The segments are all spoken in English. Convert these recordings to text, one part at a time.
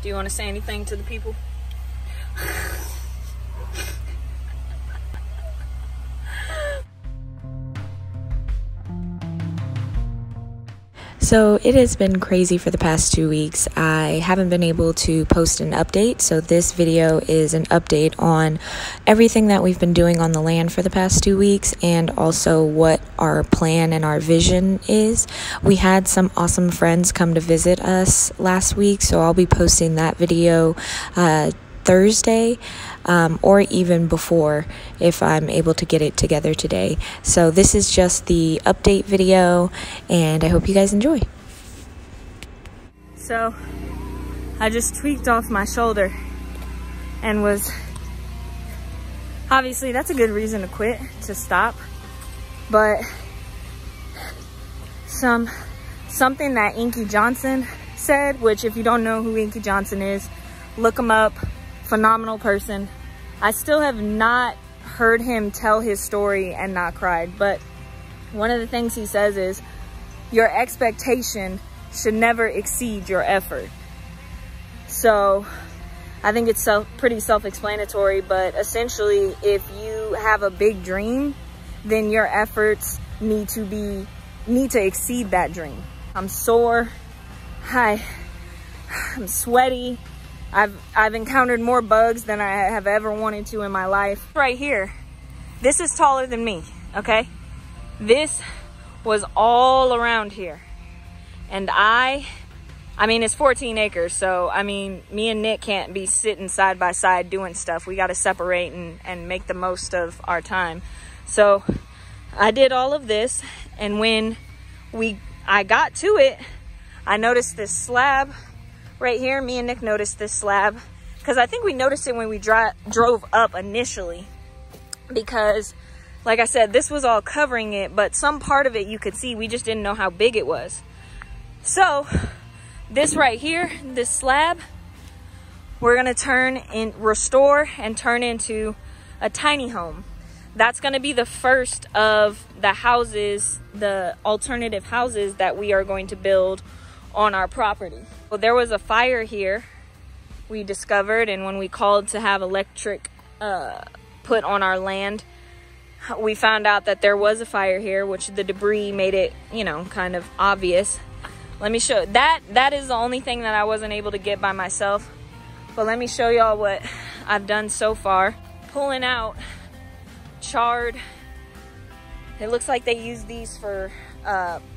Do you want to say anything to the people? So it has been crazy for the past 2 weeks. I haven't been able to post an update, so this video is an update on everything that we've been doing on the land for the past 2 weeks and also what our plan and our vision is. We had some awesome friends come to visit us last week, so I'll be posting that video Thursday or even before if I'm able to get it together today. So this is just the update video and I hope you guys enjoy. So I just tweaked off my shoulder and was obviously that's a good reason to quit, to stop, but something that Inky Johnson said, which if you don't know who Inky Johnson is, look him up. Phenomenal person. I still have not heard him tell his story and not cried, but one of the things he says is your expectation should never exceed your effort. So I think it's pretty self-explanatory, but essentially if you have a big dream, then your efforts need to exceed that dream. I'm sore. I'm sweaty. I've encountered more bugs than I have ever wanted to in my life. Right here, this is taller than me, okay? This was all around here. And I mean, it's 14 acres, so I mean, me and Nick can't be sitting side by side doing stuff. We gotta separate and make the most of our time. So I did all of this, and when I got to it, I noticed this slab right here. Me and Nick noticed this slab because I think we noticed it when we drove up initially, because like I said, this was all covering it, but some part of it you could see, we just didn't know how big it was. So this right here, this slab, we're gonna restore and turn into a tiny home. That's gonna be the first of the houses, the alternative houses that we are going to build on our property. Well, there was a fire here, we discovered, and when we called to have electric put on our land, we found out that there was a fire here, which the debris made it, you know, kind of obvious. Let me show that is the only thing that I wasn't able to get by myself, but let me show y'all what I've done so far. Pulling out charred, it looks like they use these for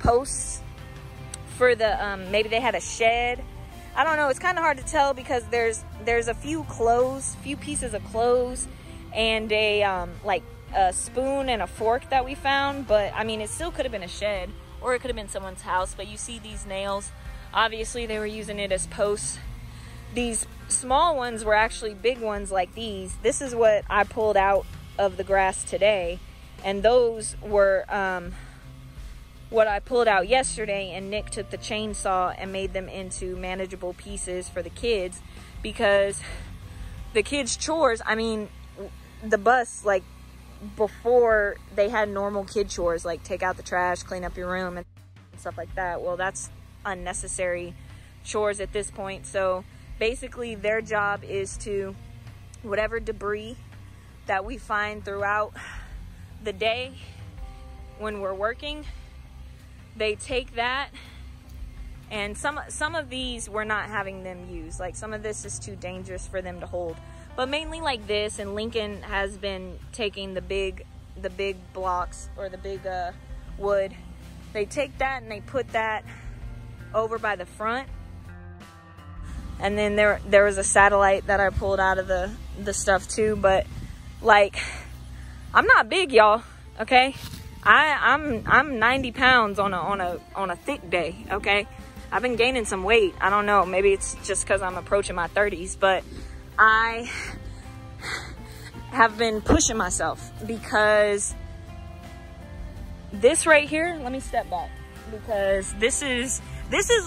posts for the maybe they had a shed. I don't know, it's kind of hard to tell because there's a few pieces of clothes and a like a spoon and a fork that we found, but I mean, it still could have been a shed or it could have been someone's house. But you see these nails, obviously they were using it as posts. These small ones were actually big ones like these. This is what I pulled out of the grass today, and those were what I pulled out yesterday, and Nick took the chainsaw and made them into manageable pieces for the kids, because the kids' chores, I mean, the bus, like before they had normal kid chores, like take out the trash, clean up your room and stuff like that. Well, that's unnecessary chores at this point. So basically their job is to, whatever debris that we find throughout the day when we're working, they take that, and some of these we're not having them use. Like some of this is too dangerous for them to hold, but mainly like this. And Lincoln has been taking the big blocks, or the big wood. They take that and they put that over by the front. And then there was a satellite that I pulled out of the stuff too. But like, I'm not big, y'all, okay? I'm 90 pounds on a thick day, okay? I've been gaining some weight. I don't know, maybe it's just because I'm approaching my 30s, but I have been pushing myself, because this right here, let me step back, because this is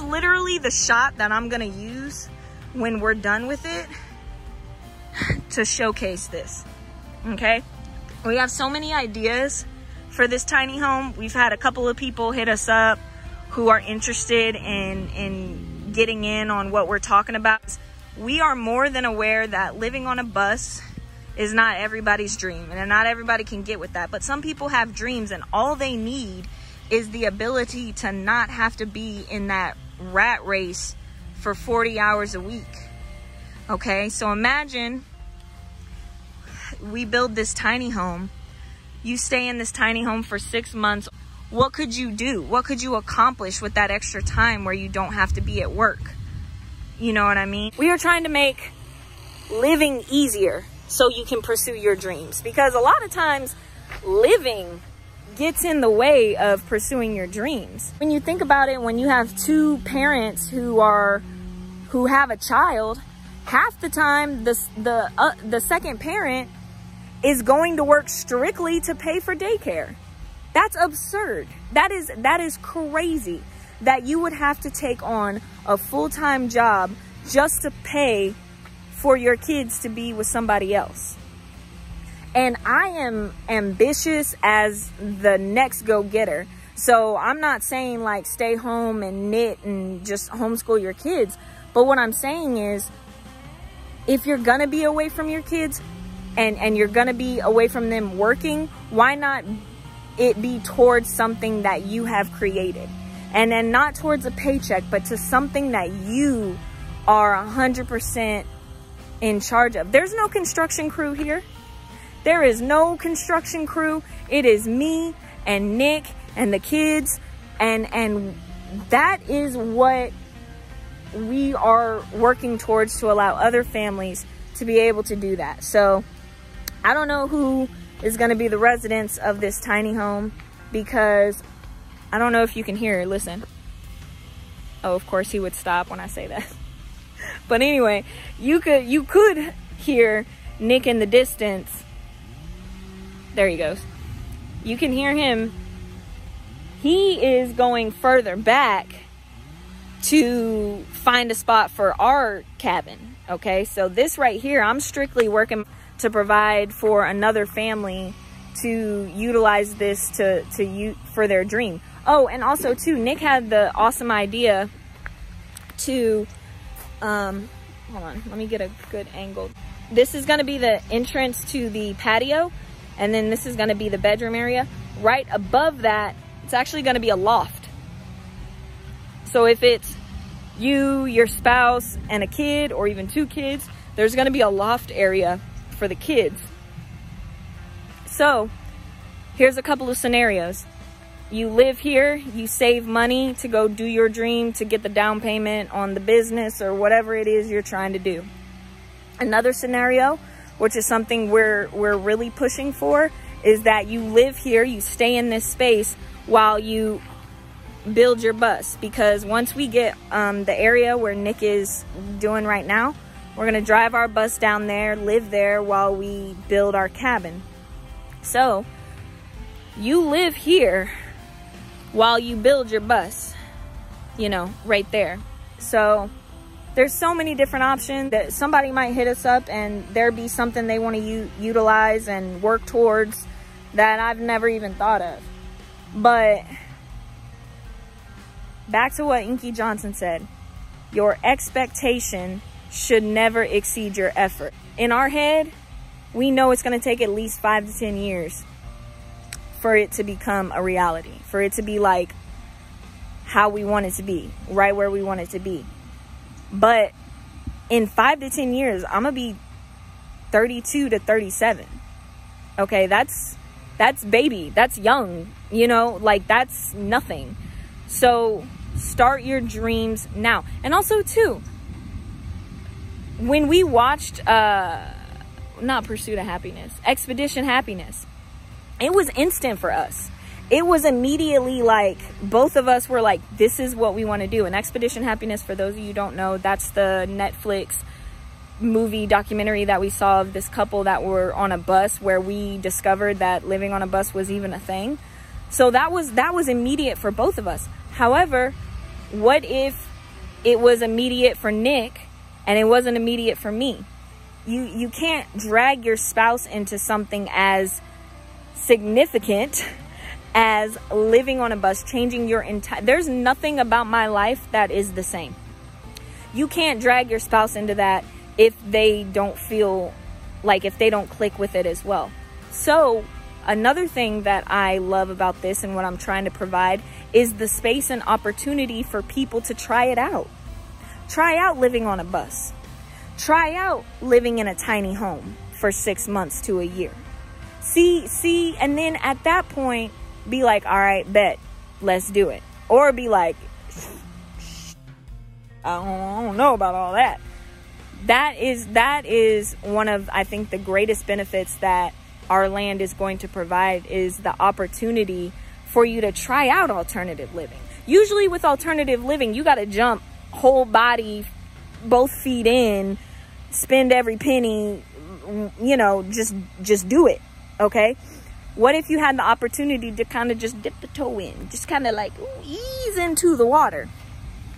literally the shot that I'm gonna use when we're done with it to showcase this, okay? We have so many ideas for this tiny home. We've had a couple of people hit us up who are interested in getting in on what we're talking about. we are more than aware that living on a bus is not everybody's dream, and not everybody can get with that. But some people have dreams, and all they need is the ability to not have to be in that rat race for 40 hours a week. Okay, so imagine we build this tiny home. You stay in this tiny home for 6 months. What could you do? What could you accomplish with that extra time where you don't have to be at work? You know what I mean? We are trying to make living easier so you can pursue your dreams, because a lot of times living gets in the way of pursuing your dreams. When you think about it, when you have two parents who have a child, half the time the second parent is going to work strictly to pay for daycare. That's absurd. That is crazy that you would have to take on a full-time job just to pay for your kids to be with somebody else. And I am ambitious as the next go-getter. So I'm not saying like stay home and knit and just homeschool your kids. But what I'm saying is, if you're gonna be away from your kids and you're gonna be away from them working, why not it be towards something that you have created? And then not towards a paycheck, but to something that you are 100% in charge of. There's no construction crew here. There is no construction crew. It is me and Nick and the kids. And that is what we are working towards, to allow other families to be able to do that. So I don't know who is going to be the residents of this tiny home, because I don't know if you can hear it. Listen. Oh, of course he would stop when I say that. But anyway, you could hear Nick in the distance. There he goes. You can hear him. He is going further back to find a spot for our cabin. Okay, so this right here, I'm strictly working to provide for another family to utilize this for their dream. Oh, and also too, Nick had the awesome idea to hold on, let me get a good angle. This is going to be the entrance to the patio, and then this is going to be the bedroom area. Right above that, it's actually going to be a loft. So if it's you, your spouse, and a kid, or even two kids, there's going to be a loft area for the kids. So here's a couple of scenarios. You live here, you save money to go do your dream, to get the down payment on the business or whatever it is you're trying to do. Another scenario, which is something we're really pushing for, is that you live here, you stay in this space while you build your bus. Because once we get the area where Nick is doing right now, we're gonna drive our bus down there, live there while we build our cabin. So you live here while you build your bus, you know, right there. So there's so many different options that somebody might hit us up and there be something they want to utilize and work towards that I've never even thought of. But back to what Inky Johnson said, your expectation should never exceed your effort. In our head, we know it's going to take at least 5 to 10 years for it to become a reality, for it to be like how we want it to be, right where we want it to be. But in 5 to 10 years, I'm gonna be 32 to 37. Okay, that's baby, that's young, you know, like that's nothing. So start your dreams now. And also too, when we watched not Pursuit of Happiness, Expedition Happiness, it was instant for us. It was immediately like, both of us were like, this is what we want to do. And Expedition Happiness, for those of you who don't know, that's the Netflix movie documentary that we saw of this couple that were on a bus, where we discovered that living on a bus was even a thing. So that was immediate for both of us. However, what if it was immediate for Nick and it wasn't immediate for me? You can't drag your spouse into something as significant as living on a bus, changing your entire... There's nothing about my life that is the same. You can't drag your spouse into that if they don't feel like, if they don't click with it as well. So another thing that I love about this and what I'm trying to provide is the space and opportunity for people to try it out. Try out living on a bus. Try out living in a tiny home for 6 months to a year. See, and then at that point, be like, all right, bet, let's do it. Or be like, I don't know about all that. That is one of, I think, the greatest benefits that our land is going to provide, is the opportunity for you to try out alternative living. Usually with alternative living, you got to jump whole body, both feet in, spend every penny, you know, just do it. Okay. What if you had the opportunity to kind of just dip the toe in, just kind of like ease into the water?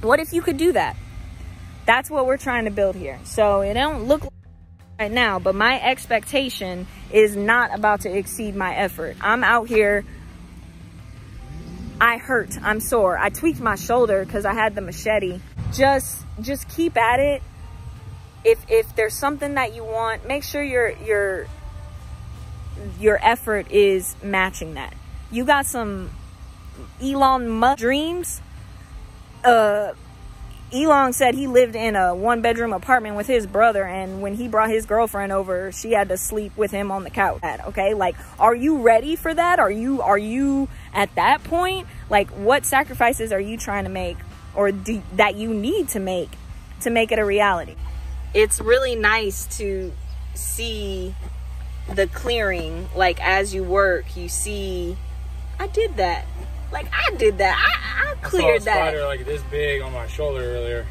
What if you could do that? That's what we're trying to build here. So it don't look like right now, but my expectation is not about to exceed my effort. I'm out here. I hurt. I'm sore. I tweaked my shoulder because I had the machete. Just keep at it. If there's something that you want, make sure your effort is matching that. You got some Elon Musk dreams. Elon said he lived in a 1-bedroom apartment with his brother, and when he brought his girlfriend over, she had to sleep with him on the couch. Okay, like, are you ready for that? Are you at that point? Like, what sacrifices are you trying to make, or that you need to make it a reality? It's really nice to see the clearing. Like, as you work, you see, I did that. Like, I did that. I cleared that. I saw a spider like this big on my shoulder earlier.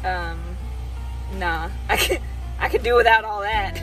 Nah. I could do without all that.